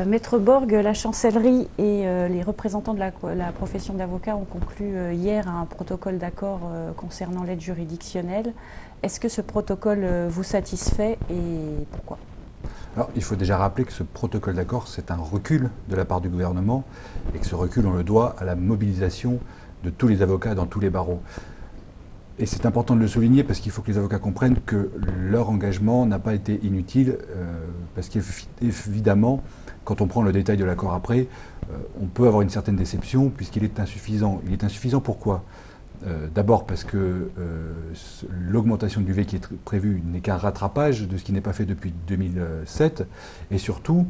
Maître Borg, la chancellerie et les représentants de la profession d'avocat ont conclu hier un protocole d'accord concernant l'aide juridictionnelle. Est-ce que ce protocole vous satisfait et pourquoi? Alors, il faut déjà rappeler que ce protocole d'accord, c'est un recul de la part du gouvernement et que ce recul, on le doit à la mobilisation de tous les avocats dans tous les barreaux. Et c'est important de le souligner parce qu'il faut que les avocats comprennent que leur engagement n'a pas été inutile, parce qu'évidemment, quand on prend le détail de l'accord après, on peut avoir une certaine déception puisqu'il est insuffisant. Il est insuffisant pourquoi ? D'abord parce que l'augmentation du V qui est prévue n'est qu'un rattrapage de ce qui n'est pas fait depuis 2007. Et surtout,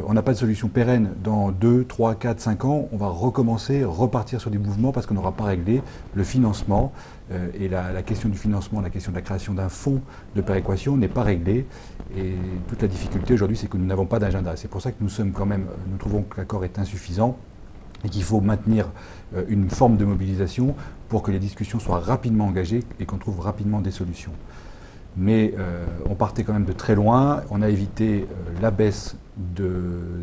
on n'a pas de solution pérenne. Dans 2, 3, 4, 5 ans, on va recommencer, repartir sur des mouvements parce qu'on n'aura pas réglé le financement. Et la question du financement, la question de la création d'un fonds de péréquation n'est pas réglée. Et toute la difficulté aujourd'hui, c'est que nous n'avons pas d'agenda. C'est pour ça que nous trouvons que l'accord est insuffisant et qu'il faut maintenir une forme de mobilisation pour que les discussions soient rapidement engagées et qu'on trouve rapidement des solutions. Mais on partait quand même de très loin, on a évité la baisse de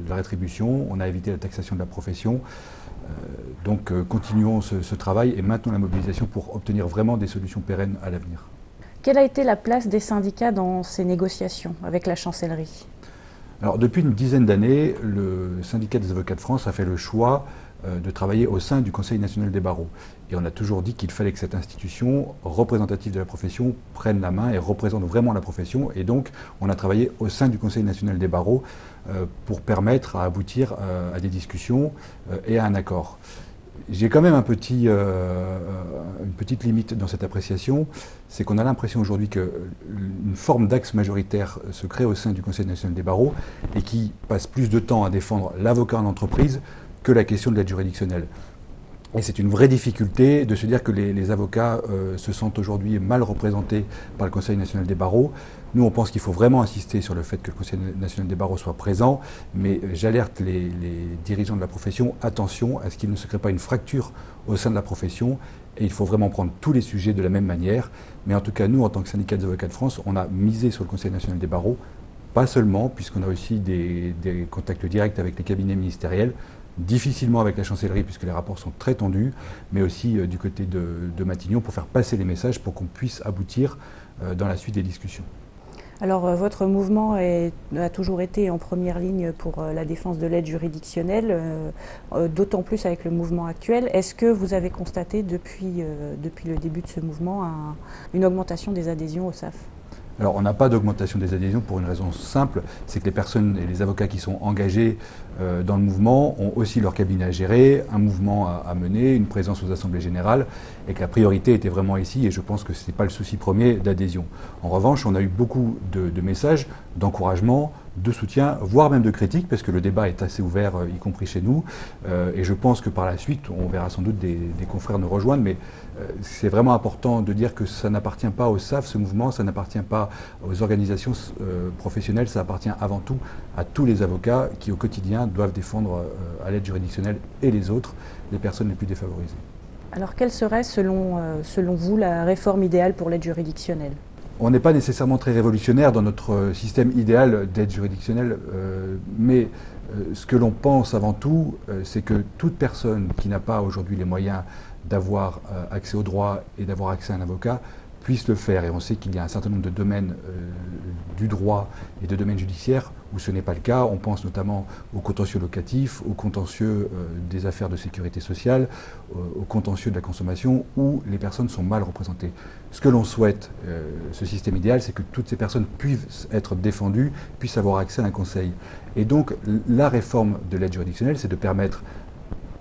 la rétribution, on a évité la taxation de la profession. Donc continuons ce travail et maintenons la mobilisation pour obtenir vraiment des solutions pérennes à l'avenir. Quelle a été la place des syndicats dans ces négociations avec la chancellerie ? Alors depuis une dizaine d'années, le syndicat des avocats de France a fait le choix de travailler au sein du Conseil national des barreaux. Et on a toujours dit qu'il fallait que cette institution représentative de la profession prenne la main et représente vraiment la profession. Et donc, on a travaillé au sein du Conseil national des barreaux pour permettre à aboutir à des discussions et à un accord. J'ai quand même une petite limite dans cette appréciation, c'est qu'on a l'impression aujourd'hui qu'une forme d'axe majoritaire se crée au sein du Conseil national des barreaux et qui passe plus de temps à défendre l'avocat en entreprise que la question de l'aide juridictionnelle. Et c'est une vraie difficulté de se dire que les avocats se sentent aujourd'hui mal représentés par le Conseil national des barreaux. Nous, on pense qu'il faut vraiment insister sur le fait que le Conseil national des barreaux soit présent, mais j'alerte les dirigeants de la profession, attention à ce qu'il ne se crée pas une fracture au sein de la profession, et il faut vraiment prendre tous les sujets de la même manière. Mais en tout cas, nous, en tant que syndicat des avocats de France, on a misé sur le Conseil national des barreaux, pas seulement, puisqu'on a aussi des contacts directs avec les cabinets ministériels, difficilement avec la chancellerie puisque les rapports sont très tendus, mais aussi du côté de Matignon pour faire passer les messages pour qu'on puisse aboutir dans la suite des discussions. Alors votre mouvement a toujours été en première ligne pour la défense de l'aide juridictionnelle, d'autant plus avec le mouvement actuel. Est-ce que vous avez constaté depuis le début de ce mouvement une augmentation des adhésions au SAF ? Alors on n'a pas d'augmentation des adhésions pour une raison simple, c'est que les personnes et les avocats qui sont engagés dans le mouvement ont aussi leur cabinet à gérer, un mouvement à mener, une présence aux assemblées générales, et que la priorité était vraiment ici, et je pense que ce n'est pas le souci premier d'adhésion. En revanche, on a eu beaucoup de messages d'encouragement, de soutien, voire même de critique, parce que le débat est assez ouvert, y compris chez nous, et je pense que par la suite, on verra sans doute des confrères nous rejoindre, mais c'est vraiment important de dire que ça n'appartient pas au SAF, ce mouvement, ça n'appartient pas aux organisations professionnelles, ça appartient avant tout à tous les avocats qui, au quotidien, doivent défendre à l'aide juridictionnelle et les autres, les personnes les plus défavorisées. Alors, quelle serait, selon vous, la réforme idéale pour l'aide juridictionnelle ? On n'est pas nécessairement très révolutionnaire dans notre système idéal d'aide juridictionnelle, mais ce que l'on pense avant tout, c'est que toute personne qui n'a pas aujourd'hui les moyens d'avoir accès au droit et d'avoir accès à un avocat puisse le faire. Et on sait qu'il y a un certain nombre de domaines du droit et de domaines judiciaires où ce n'est pas le cas. On pense notamment au contentieux locatif, au contentieux des affaires de sécurité sociale, au contentieux de la consommation, où les personnes sont mal représentées. Ce que l'on souhaite, ce système idéal, c'est que toutes ces personnes puissent être défendues, puissent avoir accès à un conseil. Et donc, la réforme de l'aide juridictionnelle, c'est de permettre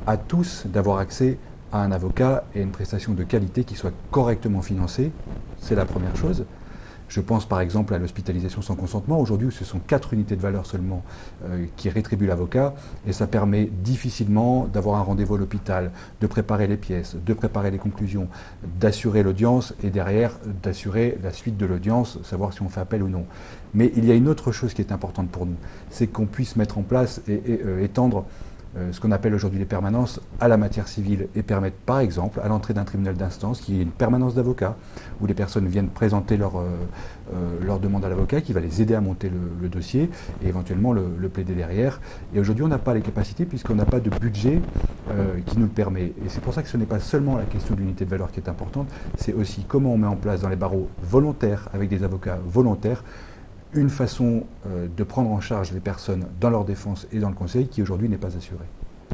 à tous d'avoir accès à un avocat et une prestation de qualité qui soit correctement financée. C'est la première chose. Je pense par exemple à l'hospitalisation sans consentement, aujourd'hui où ce sont 4 unités de valeur seulement qui rétribuent l'avocat, et ça permet difficilement d'avoir un rendez-vous à l'hôpital, de préparer les pièces, de préparer les conclusions, d'assurer l'audience et derrière d'assurer la suite de l'audience, savoir si on fait appel ou non. Mais il y a une autre chose qui est importante pour nous, c'est qu'on puisse mettre en place et étendre ce qu'on appelle aujourd'hui les permanences à la matière civile et permettent par exemple à l'entrée d'un tribunal d'instance qui est une permanence d'avocat où les personnes viennent présenter leur demande à l'avocat qui va les aider à monter le dossier et éventuellement le plaider derrière. Et aujourd'hui on n'a pas les capacités puisqu'on n'a pas de budget qui nous le permet. Et c'est pour ça que ce n'est pas seulement la question de l'unité de valeur qui est importante, c'est aussi comment on met en place dans les barreaux volontaires avec des avocats volontaires une façon de prendre en charge les personnes dans leur défense et dans le conseil qui aujourd'hui n'est pas assurée.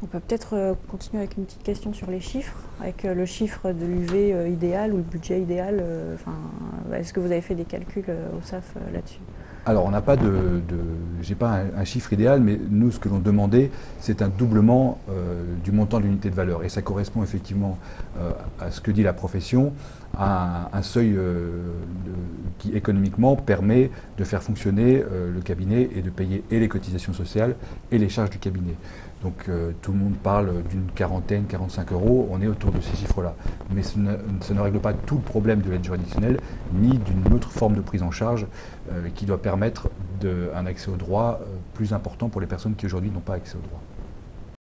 On peut peut-être continuer avec une petite question sur les chiffres, avec le chiffre de l'UV idéal ou le budget idéal. Est-ce que vous avez fait des calculs au SAF là-dessus? Alors, on n'a pas j'ai pas un chiffre idéal, mais nous, ce que l'on demandait, c'est un doublement du montant de l'unité de valeur. Et ça correspond effectivement à ce que dit la profession, à un seuil qui économiquement permet de faire fonctionner le cabinet et de payer et les cotisations sociales et les charges du cabinet. Donc tout le monde parle d'une quarantaine, 45 euros, on est autour de ces chiffres-là. Mais ça ne règle pas tout le problème de l'aide juridictionnelle, ni d'une autre forme de prise en charge qui doit permettre un accès au droit plus important pour les personnes qui aujourd'hui n'ont pas accès au droit.